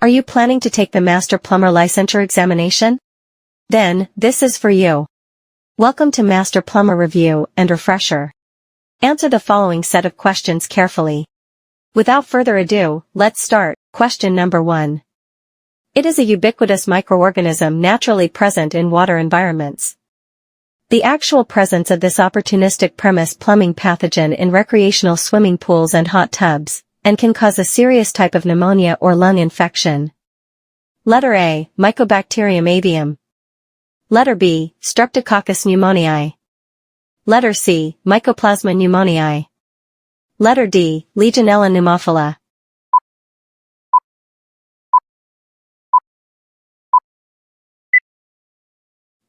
Are you planning to take the Master Plumber Licensure examination? Then, this is for you. Welcome to Master Plumber Review and Refresher. Answer the following set of questions carefully. Without further ado, let's start. Question number 1. It is a ubiquitous microorganism naturally present in water environments. The actual presence of this opportunistic premise plumbing pathogen in recreational swimming pools and hot tubs, and can cause a serious type of pneumonia or lung infection. Letter A, Mycobacterium avium. Letter B, Streptococcus pneumoniae. Letter C, Mycoplasma pneumoniae. Letter D, Legionella pneumophila.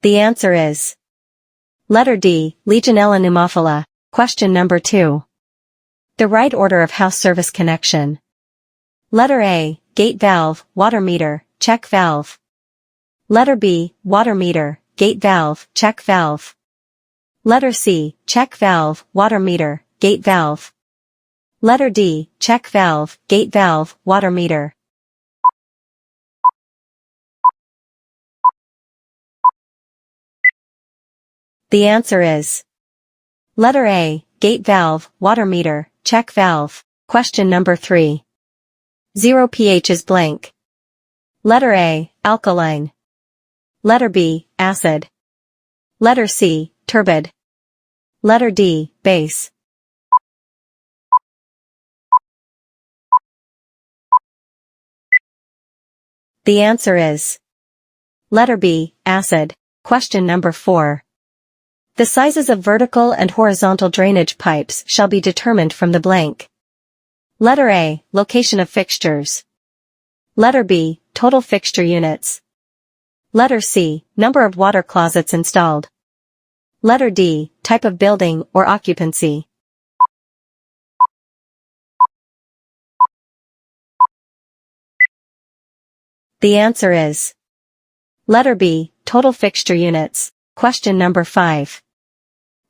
The answer is Letter D, Legionella pneumophila. Question number 2. The right order of house service connection. Letter A, gate valve, water meter, check valve. Letter B, water meter, gate valve, check valve. Letter C, check valve, water meter, gate valve. Letter D, check valve, gate valve, water meter. The answer is Letter A, gate valve, water meter, check valve. Question number 3. 0 pH is blank. Letter A, alkaline. Letter B, acid. Letter C, turbid. Letter D, base. The answer is Letter B, acid. Question number 4. The sizes of vertical and horizontal drainage pipes shall be determined from the blank. Letter A, location of fixtures. Letter B, total fixture units. Letter C, number of water closets installed. Letter D, type of building or occupancy. The answer is Letter B, total fixture units. Question number 5.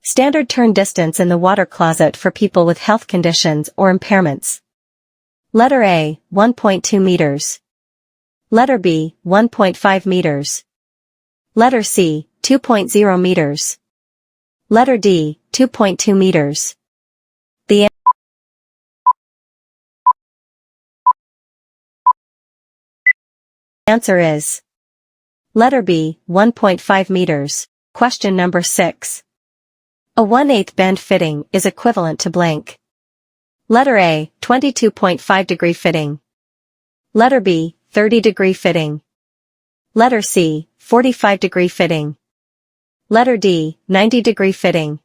Standard turn distance in the water closet for people with health conditions or impairments. Letter A, 1.2 meters. Letter B, 1.5 meters. Letter C, 2.0 meters. Letter D, 2.2 meters. The answer is Letter B, 1.5 meters. Question number 6. A 1/8 bend fitting is equivalent to blank. Letter A, 22.5 degree fitting. Letter B, 30 degree fitting. Letter C, 45 degree fitting. Letter D, 90 degree fitting.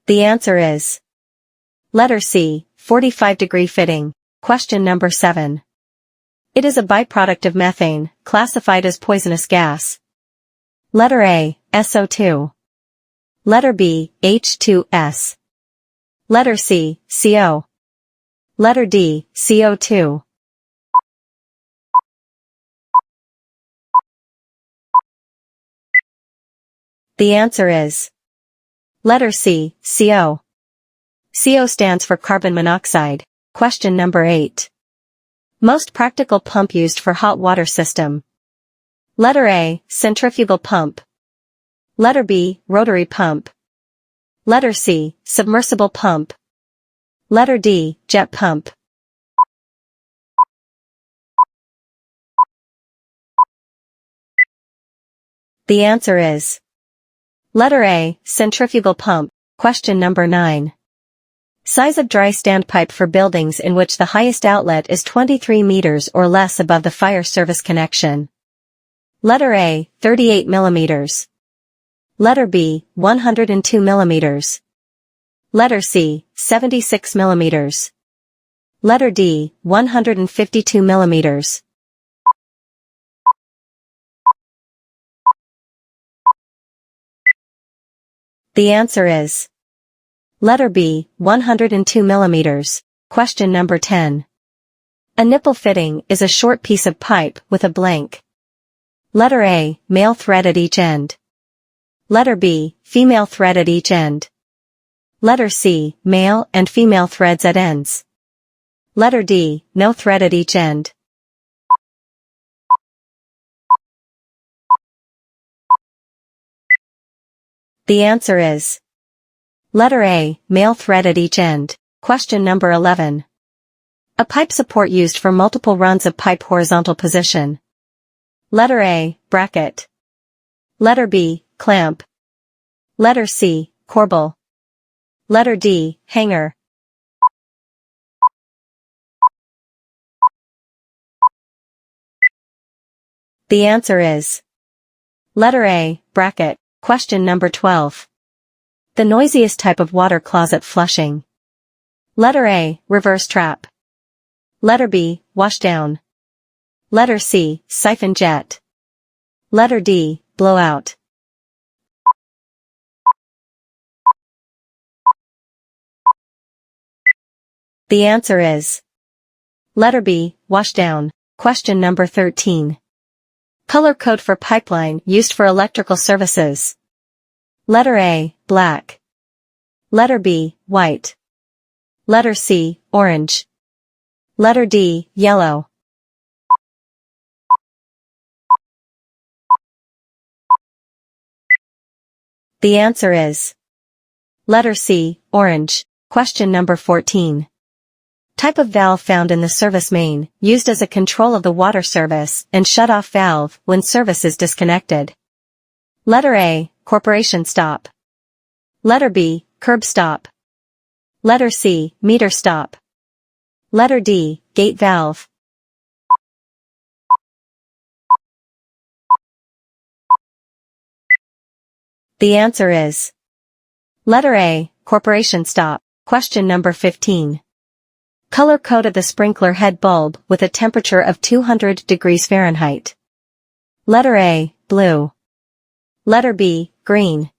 The answer is Letter C, 45 degree fitting. Question number 7. It is a byproduct of methane, classified as poisonous gas. Letter A, SO2. Letter B, H2S. Letter C, CO. Letter D, CO2. The answer is Letter C, CO. CO stands for carbon monoxide. Question number 8. Most practical pump used for hot water system. Letter A, centrifugal pump. Letter B, rotary pump. Letter C, submersible pump. Letter D, jet pump. The answer is Letter A, centrifugal pump. Question number 9. Size of dry standpipe for buildings in which the highest outlet is 23 meters or less above the fire service connection. Letter A, 38 millimeters. Letter B, 102 millimeters. Letter C, 76 millimeters. Letter D, 152 millimeters. The answer is Letter B, 102 millimeters. Question number 10. A nipple fitting is a short piece of pipe with a blank. Letter A, male thread at each end. Letter B, female thread at each end. Letter C, male and female threads at ends. Letter D, no thread at each end. The answer is letter A, male thread at each end. Question number 11. A pipe support used for multiple runs of pipe horizontal position. Letter A, bracket. Letter B, clamp. Letter C, corbel. Letter D, hanger. The answer is letter A, bracket. Question number 12. The noisiest type of water closet flushing. Letter A, reverse trap. Letter B, washdown. Letter C, siphon jet. Letter D, blowout. The answer is letter B, washdown. Question number 13. Color code for pipeline used for electrical services. Letter A, black. Letter B, white. Letter C, orange. Letter D, yellow. The answer is letter C, orange. Question number 14. Type of valve found in the service main, used as a control of the water service and shut-off valve when service is disconnected. Letter A, corporation stop. Letter B, curb stop. Letter C, meter stop. Letter D, gate valve. The answer is letter A, corporation stop. Question number 15. Color code of the sprinkler head bulb with a temperature of 200 degrees Fahrenheit. Letter A, blue. Letter B, green.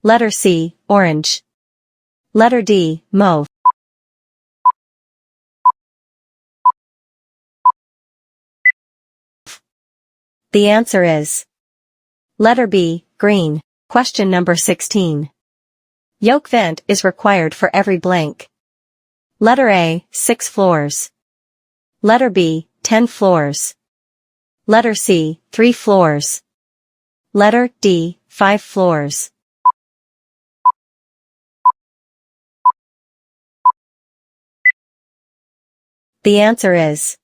Letter C, orange. Letter D, mauve. The answer is letter B, green. Question number 16. Yoke vent is required for every blank. Letter A, 6 floors. Letter B, 10 floors. Letter C, 3 floors. Letter D, 5 floors. The answer is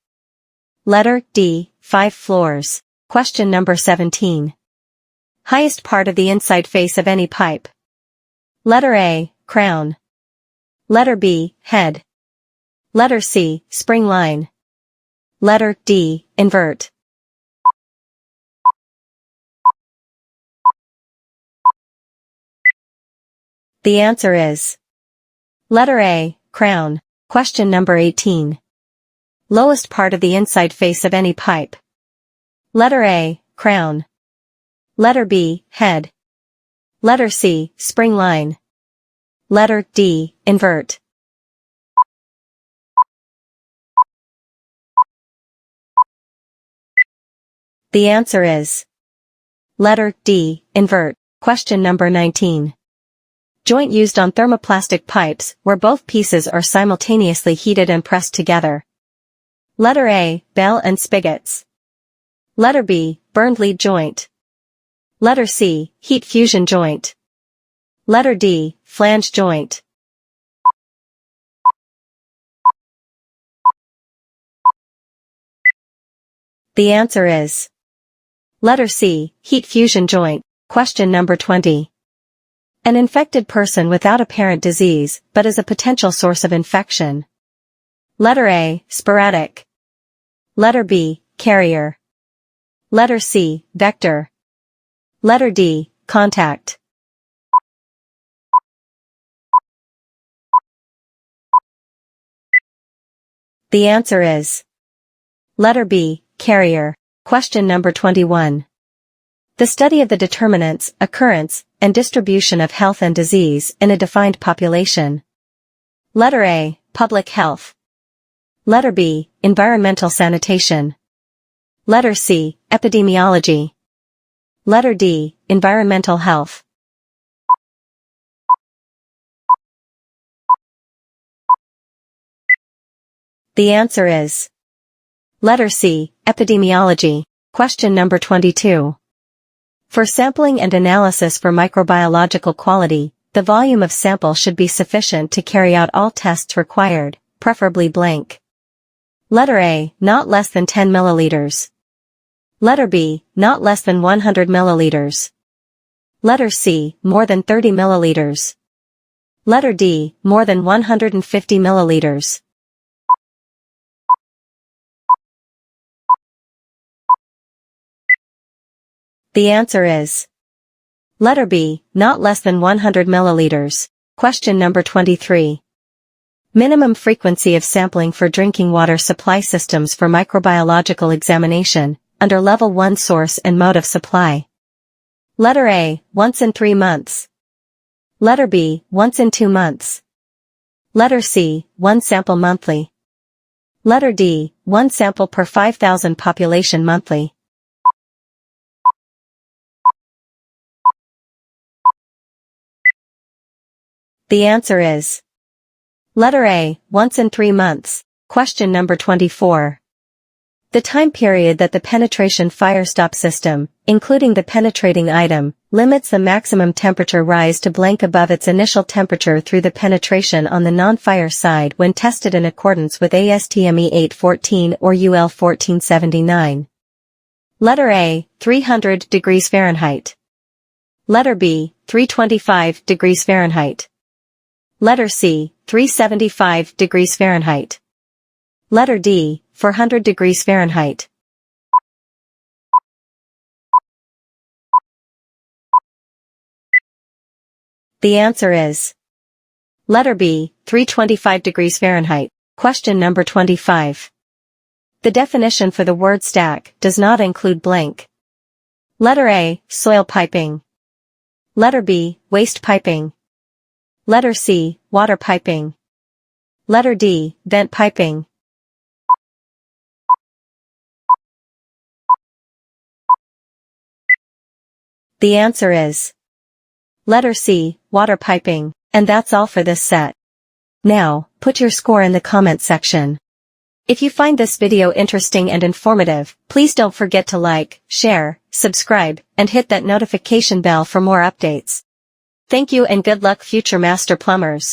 letter D, 5 floors. Question number 17. Highest part of the inside face of any pipe. Letter A, crown. Letter B, head. Letter C, spring line. Letter D, invert. The answer is letter A, crown. Question number 18. Lowest part of the inside face of any pipe. Letter A, crown. Letter B, head. Letter C, spring line. Letter D, invert. The answer is letter D, invert. Question number 19. Joint used on thermoplastic pipes where both pieces are simultaneously heated and pressed together. Letter A, bell and spigots. Letter B, burned lead joint. Letter C, heat fusion joint. Letter D, flange joint. The answer is letter C, heat fusion joint. Question number 20. An infected person without apparent disease but is a potential source of infection. Letter A, sporadic. Letter B, carrier. Letter C, vector. Letter D, contact. The answer is letter B, carrier. Question number 21. The study of the determinants, occurrence, and distribution of health and disease in a defined population. Letter A, public health. Letter B, environmental sanitation. Letter C, epidemiology. Letter D, environmental health. The answer is letter C, epidemiology. Question number 22. For sampling and analysis for microbiological quality, the volume of sample should be sufficient to carry out all tests required, preferably blank. Letter A, not less than 10 milliliters. Letter B, not less than 100 milliliters. Letter C, more than 30 milliliters. Letter D, more than 150 milliliters. The answer is letter B, not less than 100 milliliters. Question number 23. Minimum frequency of sampling for drinking water supply systems for microbiological examination, under Level 1 source and mode of supply. Letter A, once in 3 months. Letter B, once in 2 months. Letter C, 1 sample monthly. Letter D, 1 sample per 5,000 population monthly. The answer is letter A, once in 3 months. Question number 24. The time period that the penetration fire stop system, including the penetrating item, limits the maximum temperature rise to blank above its initial temperature through the penetration on the non-fire side when tested in accordance with ASTM E814 or UL 1479. Letter A, 300 degrees Fahrenheit. Letter B, 325 degrees Fahrenheit. Letter C, 375 degrees Fahrenheit. Letter D, 400 degrees Fahrenheit. The answer is letter B, 325 degrees Fahrenheit. Question number 25. The definition for the word stack does not include blank. Letter A, soil piping. Letter B, waste piping. Letter C, water piping. Letter D, vent piping. The answer is letter C, water piping. And that's all for this set. Now, put your score in the comment section. If you find this video interesting and informative, please don't forget to like, share, subscribe, and hit that notification bell for more updates. Thank you and good luck, future master plumbers.